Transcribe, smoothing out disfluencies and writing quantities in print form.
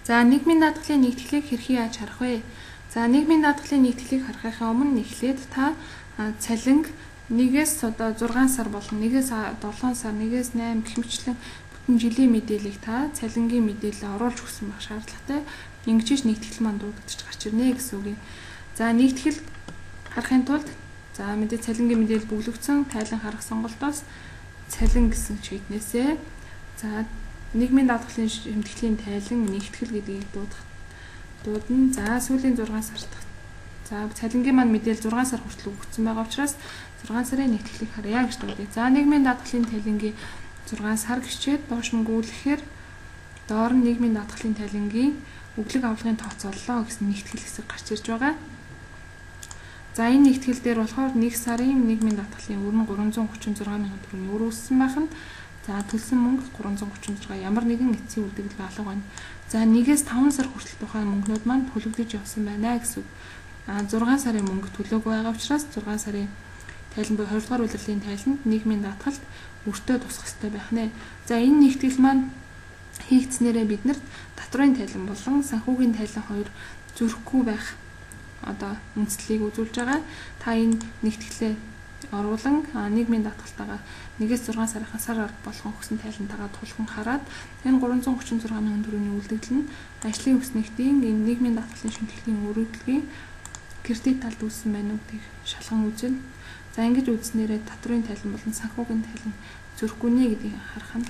За нийгмийн даатгалын нэгтгэлийг хэрхэн яаж харах вэ? За нийгмийн даатгалын нэгтгэлийг харахын өмнө эхлээд та цалинг 1-ээс одоо 6 сар болон 1-ээс 7 сар, 1-ээс 8 гэх мэтлэн бүтэн жилийн мэдээллийг та цалингийн мэдээлэл оруулж өгсөн байх шаардлагатай. Ингэж нэгтгэл маань дуудагдаж гарч ирнэ гэсэн үг юм. За нэгтгэл харахын тулд за мэдээ цалингийн мэдээлэл бүглэгдсэн тайлан харах сонголтоос цалин гэсэн шийднээсээ за нийгмийн даатгалын шимтгэлийн тайлан нэгтгэл гэдгийг дуудана. За сүүлийн 6 сард за цалингийн маань мэдээлэл 6 сар хүртэл өгөгдсөн байгаа учраас 6 сарын нэгтгэлийг харъя гэж дуудъя. За нийгмийн даатгалын тайлангийн 6 сар гिचээд доош нь гүйлэхээр доор нь нийгмийн даатгалын тайлангийн өглөг авлагын тооцооллоо гэсэн нэгтгэл хэсэг гарч ирж байгаа. За энэ нэгтгэл дээр болохоор 1 сарын нийгмийн даатгалын өрн 336 мянган төгрөгийн өр өссөн байна. За төлсөн мөнгө 336 ямар нэгэн эцсийн үлдэгдэл алга байна. За 1-ээс 5 сар хүртэл тухайн мөнгнүүд маань төлөгдөж явсан байна гэсэн үг. 6 сарын мөнгө төлөөгүй байгаа учраас 6 сарын тайлан буюу 20 дугаар улирлын тайланд нийгмийн даатгалд өртөө тусах ёстой байх нэ. За энэ нэгтгэл маань хийгдснээрээ биднэрт татврын тайлан болон санхүүгийн тайлан хоёр зөрөхгүй байх одоо үндслийг үзүүлж байгаа. Та энэ нэгтгэлээ оруулан нийгмийн даатгалтайгаа 1-ээс 6 сарын сар арга болгон өгсөн тайлантайгаа тулхан хараад энэ 336 мянган төгрөгийн үлдэгдэл нь ажлын хүснэгтийн энэ нийгмийн даатгалын шимтгэлийн өргөдөлгийн кредит талд үүссэн байна уу гэдгийг шалган үзэн. За ингэж үзснээрээ татврын тайлан болон санхүүгийн тайлан зөрөхгүй нэ гэдгийг харах нь